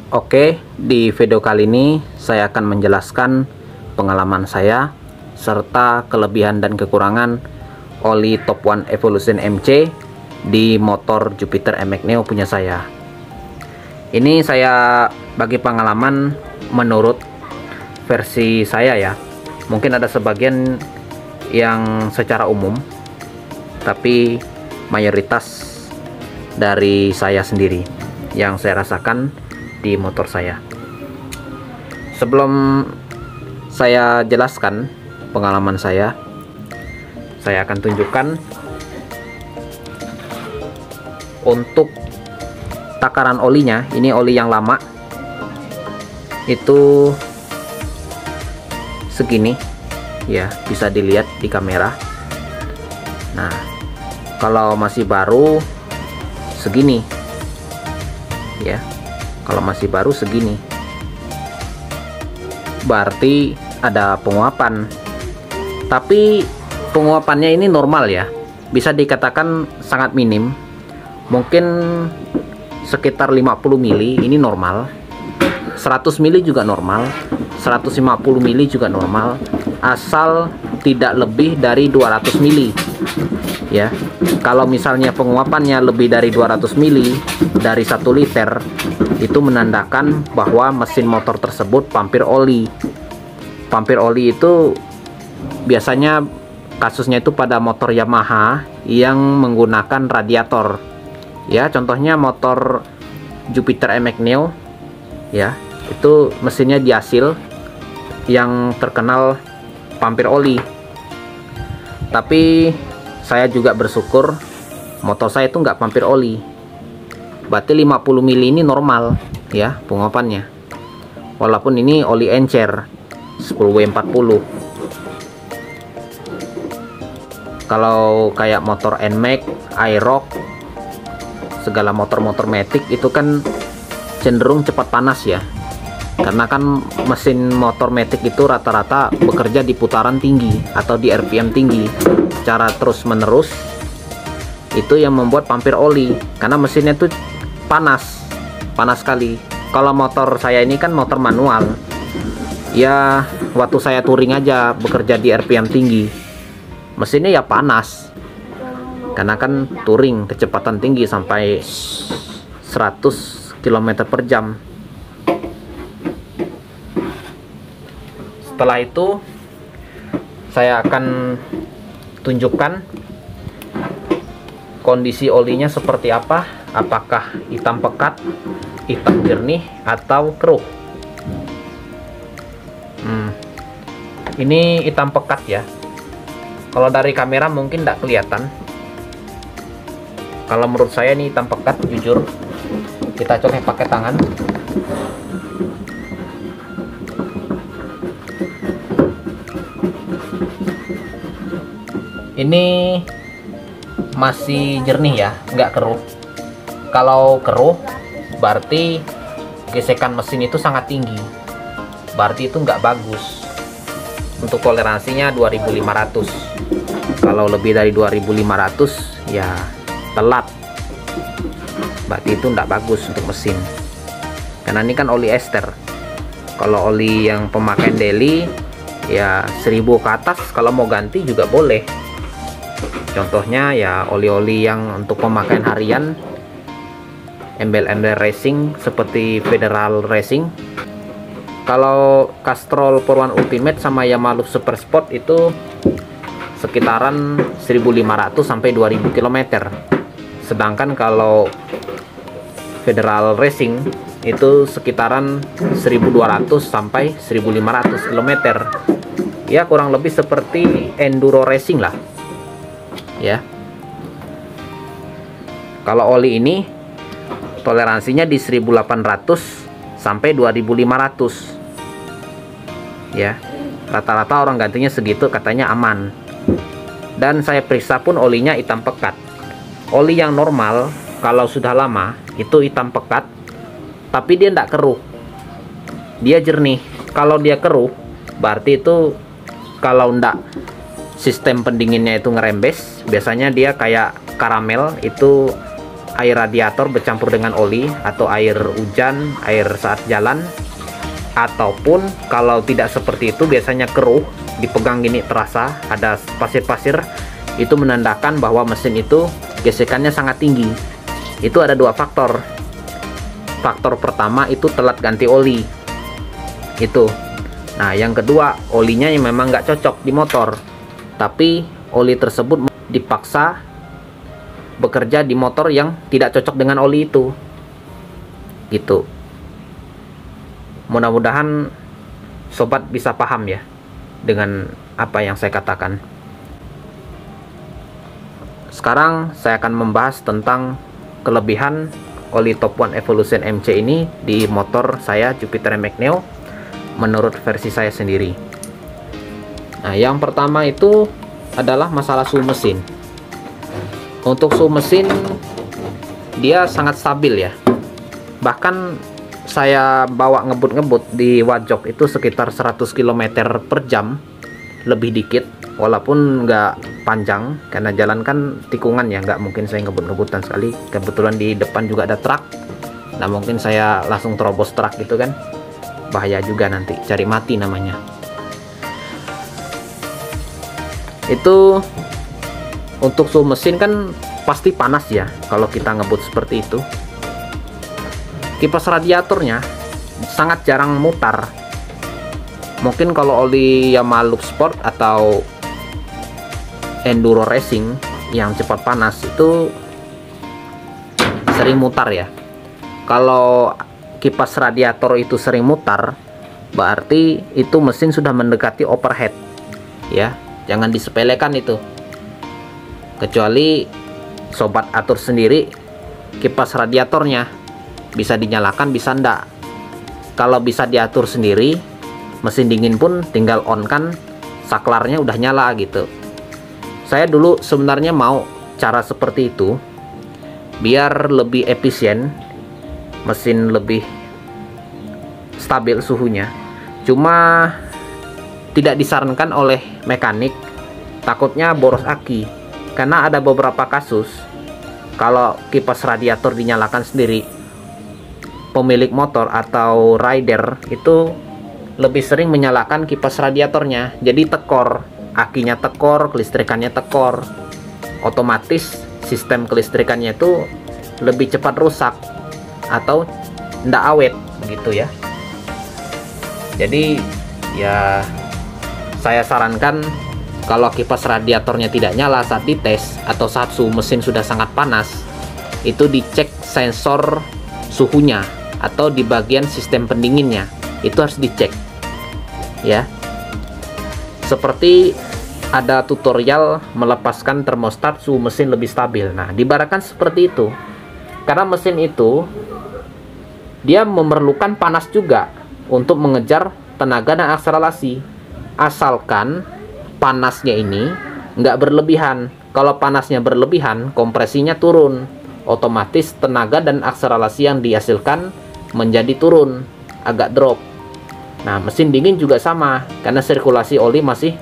Oke, di video kali ini saya akan menjelaskan pengalaman saya serta kelebihan dan kekurangan oli Top One Evolution MC di motor Jupiter NMAX Neo punya saya. Ini saya bagi pengalaman menurut versi saya ya. Mungkin ada sebagian yang secara umum, tapi mayoritas dari saya sendiri yang saya rasakan di motor saya. Sebelum saya jelaskan pengalaman saya akan tunjukkan untuk takaran olinya. Ini oli yang lama itu segini ya, bisa dilihat di kamera. Nah, kalau masih baru segini ya, kalau masih baru segini berarti ada penguapan, tapi penguapannya ini normal ya, bisa dikatakan sangat minim, mungkin sekitar 50 mili. Ini normal, 100 mili juga normal, 150 mili juga normal, asal tidak lebih dari 200 mili ya. Kalau misalnya penguapannya lebih dari 200 mili dari 1 liter, itu menandakan bahwa mesin motor tersebut pampir oli. Pampir oli itu biasanya kasusnya itu pada motor Yamaha yang menggunakan radiator ya. Contohnya motor Jupiter NMAX Neo ya, itu mesinnya diasil yang terkenal pampir oli. Tapi saya juga bersyukur motor saya itu nggak pampir oli, berarti 50 mili ini normal ya penguapannya, walaupun ini oli encer 10W40. Kalau kayak motor NMAX, Aerox, segala motor-motor matic itu kan cenderung cepat panas ya, karena kan mesin motor matic itu rata-rata bekerja di putaran tinggi atau di RPM tinggi secara terus menerus. Itu yang membuat pampir oli, karena mesinnya tuh panas sekali. Kalau motor saya ini kan motor manual ya, waktu saya touring aja bekerja di RPM tinggi, mesinnya ya panas, karena kan touring kecepatan tinggi sampai 100 km per jam. Setelah itu saya akan tunjukkan kondisi olinya seperti apa, apakah hitam pekat, hitam jernih, atau keruh. Ini hitam pekat ya, kalau dari kamera mungkin tidak kelihatan. Kalau menurut saya ini hitam pekat, jujur. Kita colek pakai tangan. Ini masih jernih ya, nggak keruh. Kalau keruh berarti gesekan mesin itu sangat tinggi, berarti itu nggak bagus. Untuk toleransinya 2500. Kalau lebih dari 2500 ya telat, berarti itu nggak bagus untuk mesin, karena ini kan oli ester. Kalau oli yang pemakaian daily ya 1000 ke atas, kalau mau ganti juga boleh. Contohnya ya oli-oli yang untuk pemakaian harian, embel-embel racing seperti Federal Racing. Kalau Castrol Power One Ultimate sama Yamaha Super Sport itu sekitaran 1500 sampai 2000 km. Sedangkan kalau Federal Racing itu sekitaran 1200 sampai 1500 km. Ya kurang lebih seperti enduro racing lah ya. Kalau oli ini toleransinya di 1800 sampai 2500 ya. Rata-rata orang gantinya segitu, katanya aman. Dan saya periksa pun olinya hitam pekat. Oli yang normal kalau sudah lama itu hitam pekat, tapi dia tidak keruh, dia jernih. Kalau dia keruh berarti itu kalau ndak sistem pendinginnya itu ngerembes, biasanya dia kayak karamel, itu air radiator bercampur dengan oli, atau air hujan, air saat jalan, ataupun kalau tidak seperti itu biasanya keruh, dipegang gini terasa ada pasir-pasir, itu menandakan bahwa mesin itu gesekannya sangat tinggi. Itu ada dua faktor. Faktor pertama itu telat ganti oli itu. Nah, yang kedua, olinya yang memang nggak cocok di motor, tapi oli tersebut dipaksa bekerja di motor yang tidak cocok dengan oli itu gitu. Mudah-mudahan sobat bisa paham ya dengan apa yang saya katakan. Sekarang saya akan membahas tentang kelebihan oli Top One Evolution MC ini di motor saya Jupiter MX Neo menurut versi saya sendiri. Nah, yang pertama itu adalah masalah suhu mesin. Untuk suhu mesin dia sangat stabil ya. Bahkan saya bawa ngebut-ngebut di Wajok itu sekitar 100 km per jam, lebih dikit, walaupun nggak panjang karena jalan kan tikungan ya, nggak mungkin saya ngebut-ngebutan sekali. Kebetulan di depan juga ada truk, nah mungkin saya langsung terobos truk gitu kan, bahaya juga nanti, cari mati namanya. Itu untuk suhu mesin kan pasti panas ya kalau kita ngebut seperti itu. Kipas radiatornya sangat jarang mutar. Mungkin kalau oli Yamaha Loop Sport atau Enduro Racing yang cepat panas itu sering mutar ya. Kalau kipas radiator itu sering mutar, berarti itu mesin sudah mendekati overheat ya. Jangan disepelekan itu. Kecuali sobat atur sendiri kipas radiatornya, bisa dinyalakan bisa enggak. Kalau bisa diatur sendiri, mesin dingin pun tinggal on kan, saklarnya udah nyala gitu. Saya dulu sebenarnya mau cara seperti itu biar lebih efisien, mesin lebih stabil suhunya. Cuma tidak disarankan oleh mekanik, takutnya boros aki. Karena ada beberapa kasus kalau kipas radiator dinyalakan sendiri, pemilik motor atau rider itu lebih sering menyalakan kipas radiatornya, jadi tekor, akinya tekor, kelistrikannya tekor, otomatis sistem kelistrikannya itu lebih cepat rusak atau ndak awet gitu ya. Jadi ya saya sarankan kalau kipas radiatornya tidak nyala saat dites atau saat suhu mesin sudah sangat panas, itu dicek sensor suhunya atau di bagian sistem pendinginnya, itu harus dicek ya. Seperti ada tutorial melepaskan termostat suhu mesin lebih stabil. Nah, diibaratkan seperti itu. Karena mesin itu dia memerlukan panas juga untuk mengejar tenaga dan akselerasi. Asalkan panasnya ini nggak berlebihan. Kalau panasnya berlebihan, kompresinya turun, otomatis tenaga dan akselerasi yang dihasilkan menjadi turun, agak drop. Nah, mesin dingin juga sama, karena sirkulasi oli masih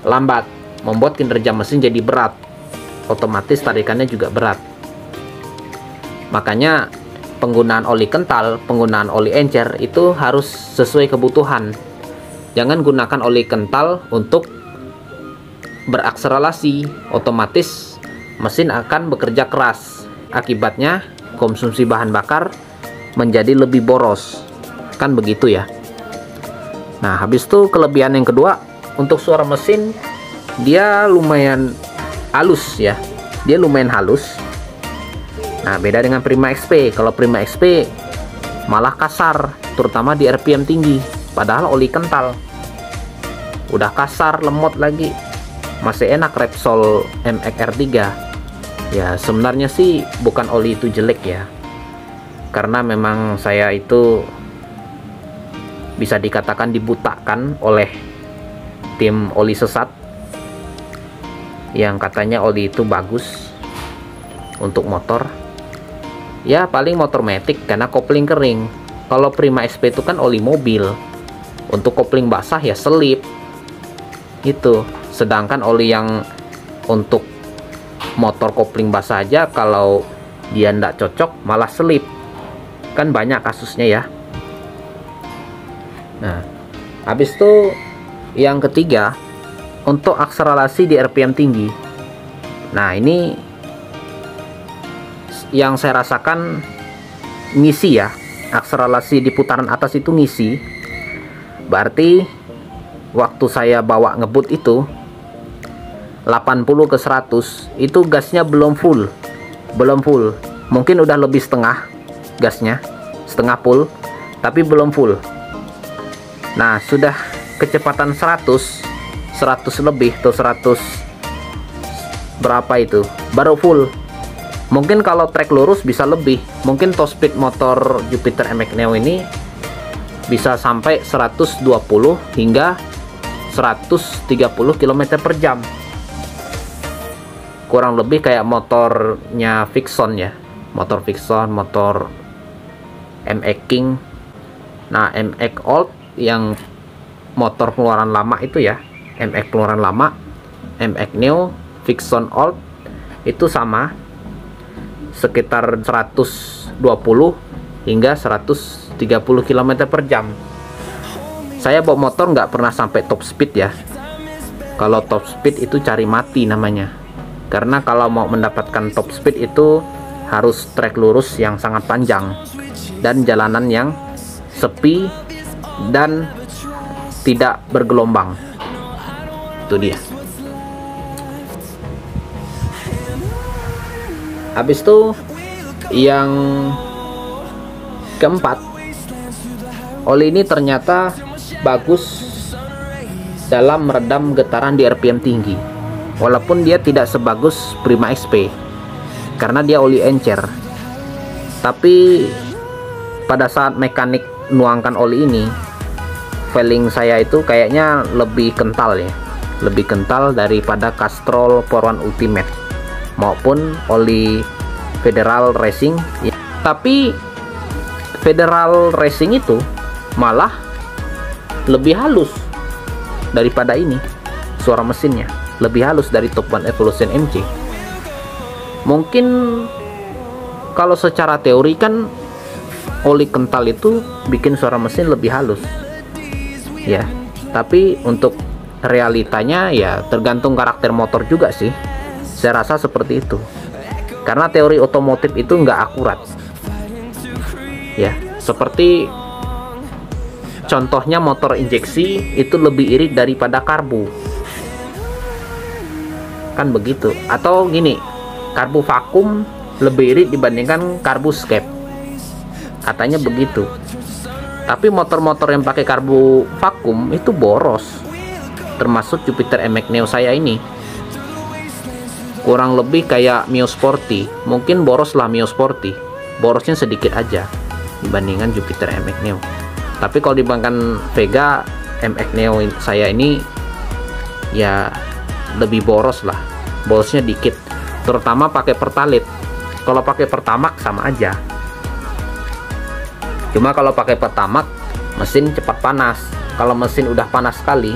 lambat, membuat kinerja mesin jadi berat, otomatis tarikannya juga berat. Makanya penggunaan oli kental, penggunaan oli encer itu harus sesuai kebutuhan. Jangan gunakan oli kental untuk berakselerasi, otomatis mesin akan bekerja keras. Akibatnya konsumsi bahan bakar menjadi lebih boros. Kan begitu ya. Nah, habis itu kelebihan yang kedua, untuk suara mesin dia lumayan halus ya. Dia lumayan halus. Nah, beda dengan Prima XP. Kalau Prima XP malah kasar, terutama di RPM tinggi. Padahal oli kental. Udah kasar, lemot lagi. Masih enak Repsol MX-R3. Ya, sebenarnya sih bukan oli itu jelek ya. Karena memang saya itu bisa dikatakan dibutakan oleh tim oli sesat yang katanya oli itu bagus untuk motor. Ya, paling motor matic karena kopling kering. Kalau Prima XP itu kan oli mobil. Untuk kopling basah ya selip. Itu. Sedangkan oli yang untuk motor kopling basah aja kalau dia ndak cocok malah selip, kan banyak kasusnya ya. Nah, habis itu yang ketiga, untuk akselerasi di RPM tinggi. Nah, ini yang saya rasakan ngisi ya, akselerasi di putaran atas itu ngisi. Berarti waktu saya bawa ngebut itu 80 ke 100 itu gasnya belum full, mungkin udah lebih setengah gasnya, setengah full, tapi belum full. Nah, sudah kecepatan 100 lebih tuh, 100 berapa itu baru full. Mungkin kalau trek lurus bisa lebih, mungkin top speed motor Jupiter MX Neo ini bisa sampai 120 hingga 130 km per jam, kurang lebih kayak motornya Vixon ya, motor Vixon, motor MX King. Nah, MX Old yang motor keluaran lama itu ya, MX keluaran lama, MX Neo, Vixon Old itu sama, sekitar 120 hingga 130 km per jam. Saya bawa motor nggak pernah sampai top speed ya. Kalau top speed itu cari mati namanya. Karena kalau mau mendapatkan top speed itu harus trek lurus yang sangat panjang dan jalanan yang sepi dan tidak bergelombang. Itu dia. Habis itu yang keempat, oli ini ternyata bagus dalam meredam getaran di RPM tinggi, walaupun dia tidak sebagus Prima XP karena dia oli encer. Tapi pada saat mekanik nuangkan oli ini, feeling saya itu kayaknya lebih kental ya, lebih kental daripada Castrol Power One Ultimate maupun oli Federal Racing. Tapi Federal Racing itu malah lebih halus daripada ini, suara mesinnya lebih halus dari Top One Evolution MC. Mungkin kalau secara teori kan oli kental itu bikin suara mesin lebih halus ya, tapi untuk realitanya ya tergantung karakter motor juga sih. Saya rasa seperti itu, karena teori otomotif itu nggak akurat ya. Seperti contohnya motor injeksi itu lebih irit daripada karbu, kan begitu. Atau gini, karbu vakum lebih irit dibandingkan karbu skep, katanya begitu. Tapi motor-motor yang pakai karbu vakum itu boros, termasuk Jupiter MX Neo saya ini. Kurang lebih kayak Mio Sporty, mungkin boros lah Mio Sporty, borosnya sedikit aja dibandingkan Jupiter MX Neo. Tapi kalau dibandingkan Vega, MX Neo saya ini ya lebih boros lah, borosnya dikit, terutama pakai Pertalite. Kalau pakai Pertamax sama aja, cuma kalau pakai Pertamax mesin cepat panas. Kalau mesin udah panas sekali,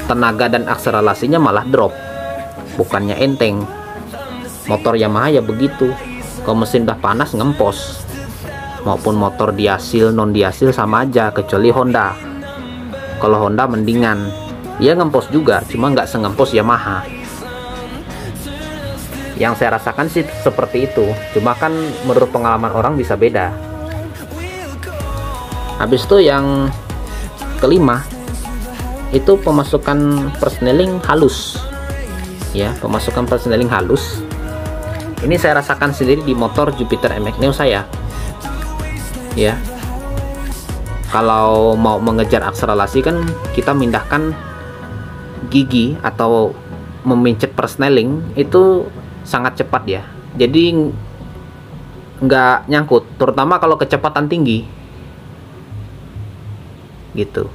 tenaga dan akselerasinya malah drop, bukannya enteng. Motor Yamaha ya begitu, kalau mesin udah panas ngempos. Maupun motor diasil non diasil sama aja, kecuali Honda. Kalau Honda mendingan, dia ngempos juga, cuma nggak sengempos Yamaha. Yang saya rasakan sih seperti itu, cuma kan menurut pengalaman orang bisa beda. Habis itu yang kelima itu pemasukan persneling halus ya, pemasukan persneling halus ini saya rasakan sendiri di motor Jupiter MX Neo saya ya. Kalau mau mengejar akselerasi kan kita mindahkan gigi atau memincet persneling itu sangat cepat ya, jadi nggak nyangkut, terutama kalau kecepatan tinggi gitu.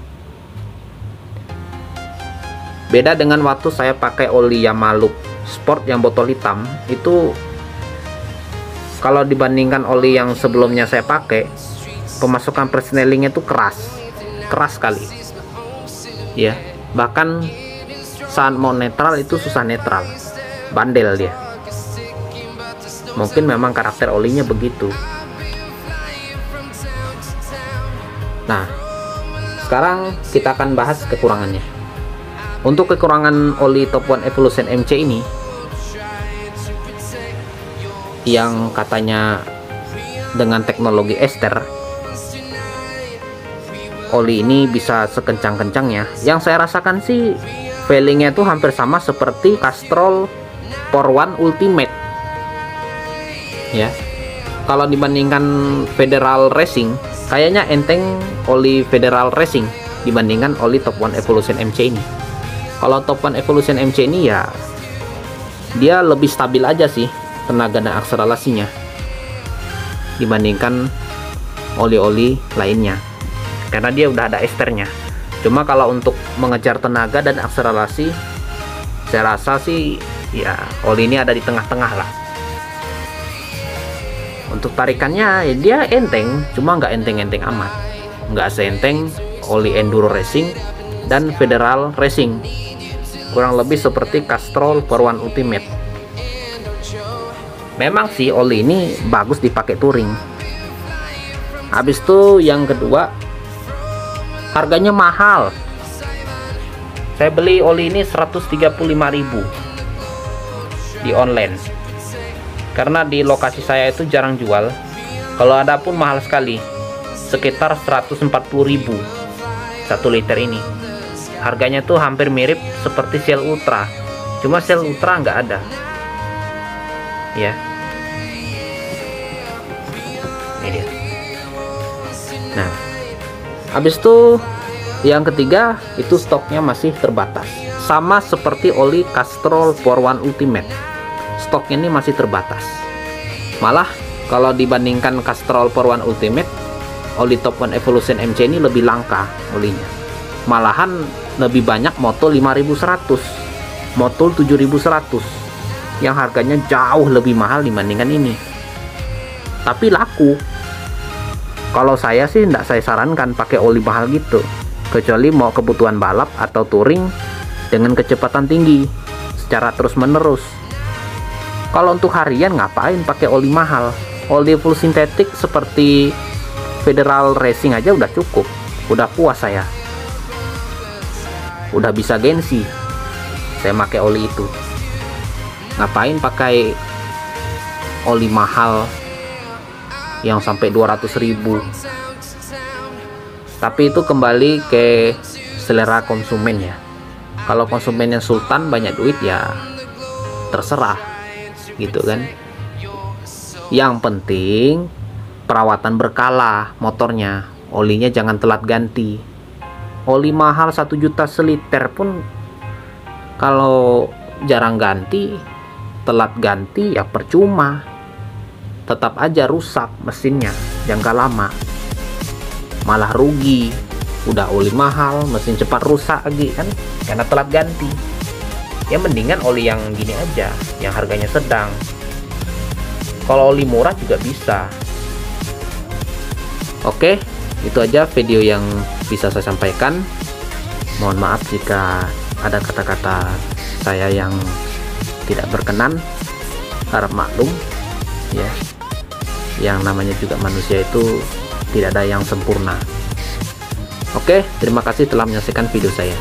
Beda dengan waktu saya pakai oli Yamaha Loop Sport yang botol hitam itu, kalau dibandingkan oli yang sebelumnya saya pakai, pemasukan persnelingnya itu keras sekali ya. Bahkan saat mau netral itu susah netral, bandel dia. Mungkin memang karakter olinya begitu. Nah, sekarang kita akan bahas kekurangannya. Untuk kekurangan oli Top One Evolution MC ini, yang katanya dengan teknologi ester, oli ini bisa sekencang-kencangnya. Yang saya rasakan sih feelingnya itu hampir sama seperti Castrol Power One Ultimate ya. Kalau dibandingkan Federal Racing, kayaknya enteng oli Federal Racing dibandingkan oli Top One Evolution MC ini. Kalau Top One Evolution MC ini ya dia lebih stabil aja sih tenaga dan akselerasinya dibandingkan oli-oli lainnya, karena dia udah ada esternya. Cuma kalau untuk mengejar tenaga dan akselerasi, saya rasa sih ya oli ini ada di tengah-tengah lah. Untuk tarikannya ya dia enteng, cuma nggak enteng-enteng amat, nggak seenteng oli Enduro Racing dan Federal Racing. Kurang lebih seperti Castrol Power One Ultimate. Memang sih oli ini bagus dipakai touring. Habis itu yang kedua, harganya mahal. Saya beli oli ini 135.000 di online, karena di lokasi saya itu jarang jual. Kalau ada pun mahal sekali, sekitar 140.000 1 liter ini. Harganya tuh hampir mirip seperti Shell Ultra, cuma Shell Ultra nggak ada ya. Ini dia. Nah, habis itu yang ketiga itu stoknya masih terbatas, sama seperti oli Castrol Power One Ultimate. Stoknya ini masih terbatas. Malah kalau dibandingkan Castrol Power One Ultimate, oli Top One Evolution MC ini lebih langka olinya. Malahan lebih banyak Moto 5100, Moto 7100 yang harganya jauh lebih mahal dibandingkan ini. Tapi laku. Kalau saya sih tidak saya sarankan pakai oli mahal gitu, kecuali mau kebutuhan balap atau touring dengan kecepatan tinggi secara terus-menerus. Kalau untuk harian ngapain pakai oli mahal? Oli full sintetik seperti Federal Racing aja udah cukup, udah puas saya, udah bisa gengsi saya pakai oli itu. Ngapain pakai oli mahal yang sampai 200.000? Tapi itu kembali ke selera konsumen ya. Kalau konsumennya sultan banyak duit ya terserah gitu kan. Yang penting perawatan berkala motornya, olinya jangan telat ganti. Oli mahal 1 juta seliter pun kalau jarang ganti, telat ganti ya percuma, tetap aja rusak mesinnya jangka lama, malah rugi. Udah oli mahal, mesin cepat rusak lagi kan karena telat ganti. Ya mendingan oli yang gini aja, yang harganya sedang. Kalau oli murah juga bisa. Oke, itu aja video yang bisa saya sampaikan. Mohon maaf jika ada kata-kata saya yang tidak berkenan, harap maklum ya. Yang namanya juga manusia itu tidak ada yang sempurna. Oke, terima kasih telah menyaksikan video saya.